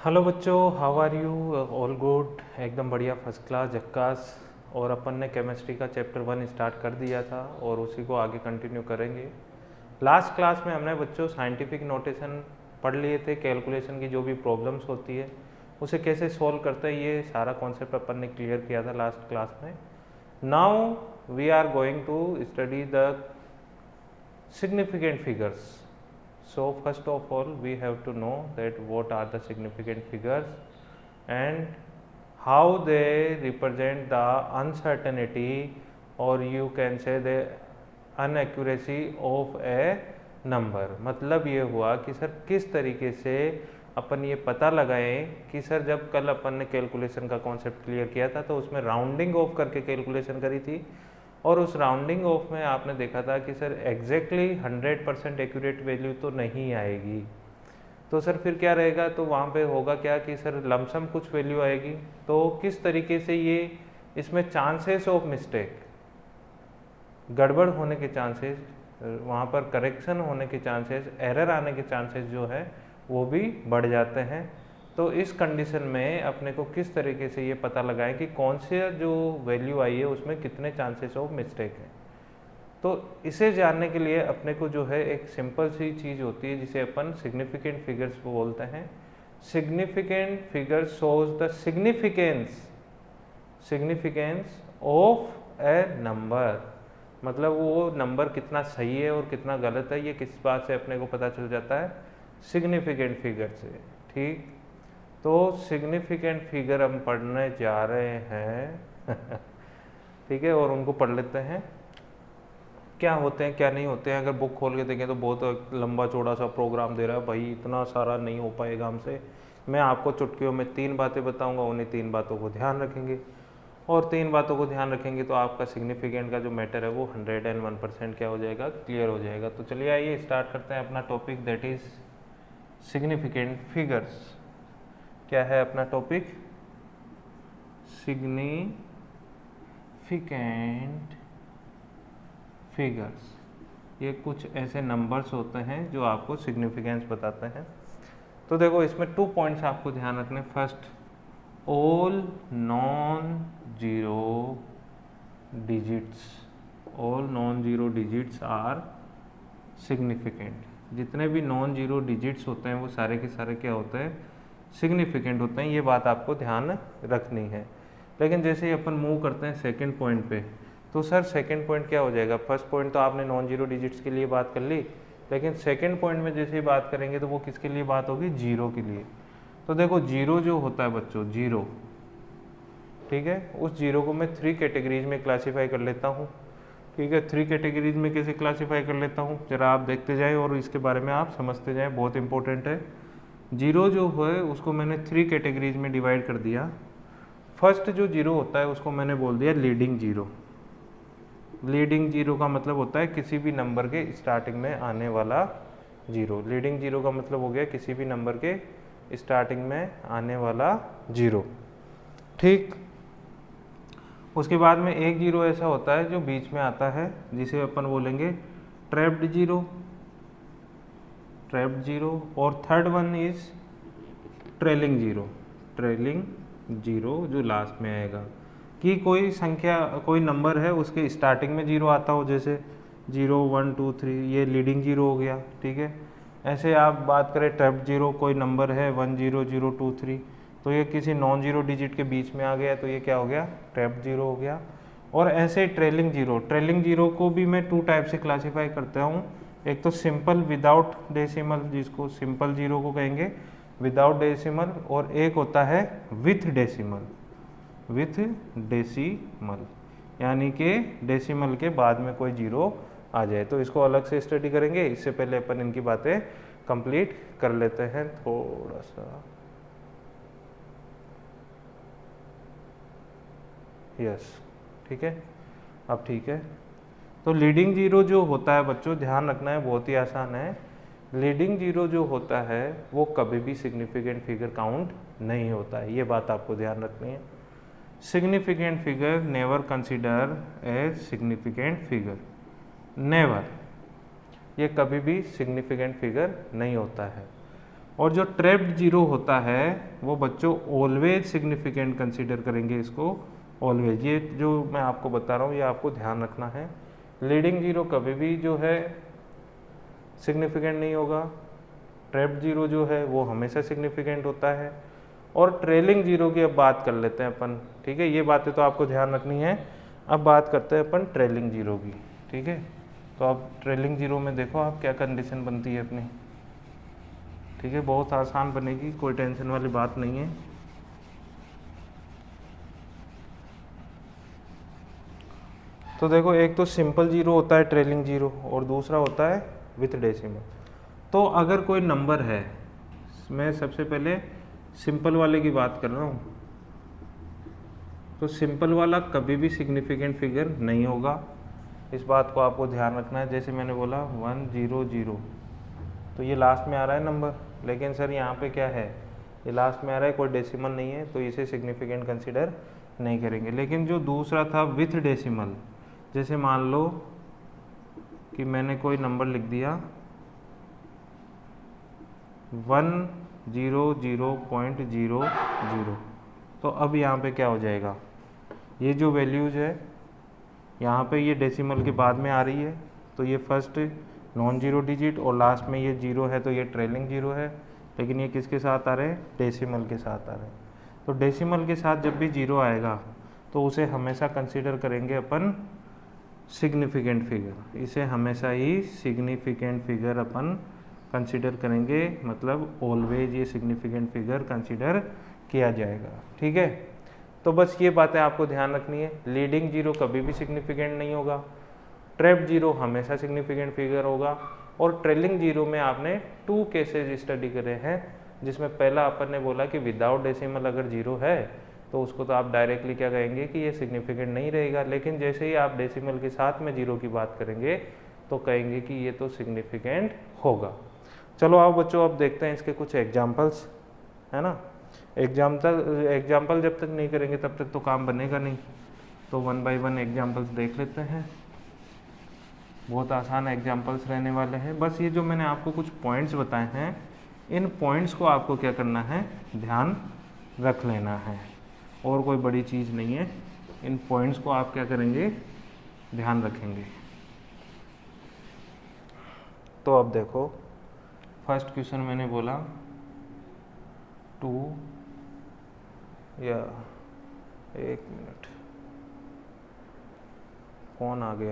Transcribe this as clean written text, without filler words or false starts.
Hello बच्चों, how are you? All good, एकदम बढ़िया, फर्स्ट क्लास, झक्कास। और अपन ने केमिस्ट्री का चैप्टर 1 स्टार्ट कर दिया था और उसी को आगे कंटिन्यू करेंगे। लास्ट क्लास में हमने बच्चों साइंटिफिक नोटेशन पढ़ लिए थे, कैलकुलेशन की जो भी प्रॉब्लम्स होती है उसे कैसे सॉल्व करते हैं, ये सारा कॉन्सेप्ट अपन ने क्लियर किया था लास्ट क्लास में। Now we are going to study the significant figures. So first of all we have to know that what are the significant figures and how they represent the uncertainty, or you can say the inaccuracy of a number। मतलब ये हुआ कि sir किस तरीके से अपन ये पता लगाएं कि सर जब कल अपन ने कैलकुलेशन का कॉन्सेप्ट क्लियर किया था तो उसमें राउंडिंग ऑफ करके कैलकुलेशन करी थी, और उस राउंडिंग ऑफ में आपने देखा था कि सर एग्जैक्टली 100% एक्यूरेट वैल्यू तो नहीं आएगी। तो सर फिर क्या रहेगा, तो वहाँ पे होगा क्या कि सर लमसम कुछ वैल्यू आएगी। तो किस तरीके से ये इसमें चांसेस ऑफ मिस्टेक, गड़बड़ होने के चांसेस, वहाँ पर करेक्शन होने के चांसेस, एरर आने के चांसेस जो है वो भी बढ़ जाते हैं। तो इस कंडीशन में अपने को किस तरीके से ये पता लगाएं कि कौन से जो वैल्यू आई है उसमें कितने चांसेस ऑफ मिस्टेक हैं। तो इसे जानने के लिए अपने को जो है एक सिंपल सी चीज़ होती है जिसे अपन सिग्निफिकेंट फिगर्स बोलते हैं। Significant figure shows the significance of A number. मतलब वो नंबर कितना सही है और कितना गलत है ये किस बात से अपने को पता चल जाता है, सिग्निफिकेंट फिगर से। ठीक, तो सिग्निफिकेंट फिगर हम पढ़ने जा रहे हैं ठीक है, और उनको पढ़ लेते हैं क्या होते हैं क्या नहीं होते हैं। अगर बुक खोल के देखें तो बहुत लंबा चौड़ा सा प्रोग्राम दे रहा है भाई, इतना सारा नहीं हो पाएगा हमसे। मैं आपको चुटकियों में 3 बातें बताऊंगा, उन्हीं 3 बातों को ध्यान रखेंगे, और 3 बातों को ध्यान रखेंगे तो आपका सिग्निफिकेंट का जो मैटर है वो 101% क्या हो जाएगा, क्लियर हो जाएगा। तो चलिए आइए स्टार्ट करते हैं अपना topic, that is significant figures. क्या है अपना टॉपिक? Significant figures. ये कुछ ऐसे नंबर्स होते हैं जो आपको सिग्निफिकेंस बताते हैं। तो देखो इसमें 2 पॉइंट्स आपको ध्यान रखने। First, all non zero digits are significant. जितने भी नॉन जीरो डिजिट्स होते हैं वो सारे के सारे क्या होते हैं, सिग्निफिकेंट होते हैं। ये बात आपको ध्यान रखनी है। लेकिन जैसे ही अपन मूव करते हैं सेकंड पॉइंट पे, तो सर सेकंड पॉइंट क्या हो जाएगा, फर्स्ट पॉइंट तो आपने नॉन जीरो डिजिट्स के लिए बात कर ली, लेकिन सेकंड पॉइंट में जैसे ही बात करेंगे तो वो किसके लिए बात होगी, जीरो के लिए। तो देखो जीरो जो होता है बच्चों, जीरो, ठीक है, उस जीरो को मैं 3 कैटेगरीज में क्लासीफाई कर लेता हूँ। ठीक है, 3 कैटेगरीज में कैसे क्लासीफाई कर लेता हूँ जरा आप देखते जाएं और इसके बारे में आप समझते जाएं, बहुत इंपॉर्टेंट है। जीरो जो है उसको मैंने 3 कैटेगरीज में डिवाइड कर दिया। फर्स्ट जो जीरो होता है उसको मैंने बोल दिया लीडिंग जीरो। लीडिंग जीरो का मतलब होता है किसी भी नंबर के स्टार्टिंग में आने वाला जीरो। लीडिंग जीरो का मतलब हो गया किसी भी नंबर के स्टार्टिंग में आने वाला जीरो। ठीक, उसके बाद में एक जीरो ऐसा होता है जो बीच में आता है जिसे अपन बोलेंगे ट्रैप्ड जीरो, और third one is trailing zero जो लास्ट में आएगा। कि कोई संख्या, कोई नंबर है उसके स्टार्टिंग में जीरो आता हो, जैसे 0 1 2 3, ये लीडिंग जीरो हो गया। ठीक है, ऐसे आप बात करें ट्रैप्ड जीरो, कोई नंबर है 1 0 0 2 3, तो ये किसी नॉन जीरो डिजिट के बीच में आ गया तो ये क्या हो गया, ट्रैप्ड जीरो हो गया। और ऐसे ट्रेलिंग जीरो को भी मैं 2 टाइप से क्लासीफाई करता हूँ। एक तो सिंपल विदाउट डेसिमल, जिसको सिंपल जीरो को कहेंगे, विदाउट डेसिमल, और एक होता है विथ डेसिमल, यानी कि डेसिमल के बाद में कोई जीरो आ जाए। तो इसको अलग से स्टडी करेंगे, इससे पहले अपन इनकी बातें कंप्लीट कर लेते हैं थोड़ा सा। यस, ठीक है, अब ठीक है। तो लीडिंग जीरो जो होता है बच्चों, ध्यान रखना है, बहुत ही आसान है। लीडिंग जीरो जो होता है वो कभी भी सिग्निफिकेंट फिगर काउंट नहीं होता है, ये बात आपको ध्यान रखनी है। Significant figure never consider a significant figure, never, ये कभी भी सिग्निफिकेंट फिगर नहीं होता है। और जो ट्रैप्ड जीरो होता है वो बच्चों ऑलवेज सिग्निफिकेंट कंसीडर करेंगे इसको, ऑलवेज। ये जो मैं आपको बता रहा हूँ ये आपको ध्यान रखना है। लीडिंग जीरो कभी भी जो है सिग्निफिकेंट नहीं होगा, ट्रैप्ड जीरो जो है वो हमेशा सिग्निफिकेंट होता है। और ट्रेलिंग जीरो की अब बात कर लेते हैं अपन, ठीक है। ये बातें तो आपको ध्यान रखनी है। अब बात करते हैं अपन ट्रेलिंग जीरो की, ठीक है। तो अब ट्रेलिंग जीरो में देखो आप क्या कंडीशन बनती है अपनी, ठीक है। बहुत आसान बनेगी, कोई टेंशन वाली बात नहीं है। तो देखो एक तो सिंपल जीरो होता है ट्रेलिंग जीरो, और दूसरा होता है विथ डेसिमल। तो अगर कोई नंबर है, मैं सबसे पहले सिंपल वाले की बात कर रहा हूँ, तो सिंपल वाला कभी भी सिग्निफिकेंट फिगर नहीं होगा, इस बात को आपको ध्यान रखना है। जैसे मैंने बोला 100, तो ये लास्ट में आ रहा है नंबर, लेकिन सर यहाँ पे क्या है, ये लास्ट में आ रहा है, कोई डेसिमल नहीं है, तो इसे सिग्निफिकेंट कंसीडर नहीं करेंगे। लेकिन जो दूसरा था विथ डेसिमल, जैसे मान लो कि मैंने कोई नंबर लिख दिया 100.00, तो अब यहाँ पे क्या हो जाएगा, ये जो वैल्यूज़ है यहाँ पे ये डेसिमल के बाद में आ रही है, तो ये फर्स्ट नॉन जीरो डिजिट और लास्ट में ये जीरो है, तो ये ट्रेलिंग जीरो है। लेकिन ये किसके साथ आ रहे हैं, डेसिमल के साथ आ रहे हैं। तो डेसिमल के साथ जब भी जीरो आएगा तो उसे हमेशा कंसीडर करेंगे अपन सिग्निफिकेंट फिगर, इसे हमेशा ही सिग्निफिकेंट फिगर अपन कंसीडर करेंगे, मतलब ऑलवेज ये सिग्निफिकेंट फिगर कंसीडर किया जाएगा, ठीक है। तो बस ये बातें आपको ध्यान रखनी है। लीडिंग जीरो कभी भी सिग्निफिकेंट नहीं होगा, ट्रैप जीरो हमेशा सिग्निफिकेंट फिगर होगा, और ट्रेलिंग जीरो में आपने 2 केसेस स्टडी करे हैं, जिसमें पहला अपन ने बोला कि विदाउट डेसिमल अगर जीरो है तो उसको तो आप डायरेक्टली क्या कहेंगे कि ये सिग्निफिकेंट नहीं रहेगा, लेकिन जैसे ही आप डेसिमल के साथ में जीरो की बात करेंगे तो कहेंगे कि ये तो सिग्निफिकेंट होगा। चलो आओ बच्चों अब देखते हैं इसके कुछ एग्जाम्पल्स, है ना। एग्जाम्पल जब तक नहीं करेंगे तब तक तो काम बनेगा नहीं, तो 1 बाय 1 एग्जाम्पल्स देख लेते हैं। बहुत आसान एग्जाम्पल्स रहने वाले हैं। बस ये जो मैंने आपको कुछ पॉइंट्स बताए हैं, इन पॉइंट्स को आपको क्या करना है, ध्यान रख लेना है, और कोई बड़ी चीज़ नहीं है। इन पॉइंट्स को आप क्या करेंगे, ध्यान रखेंगे। तो अब देखो फर्स्ट क्वेश्चन मैंने बोला 2 या 1 मिनट, फ़ोन आ गया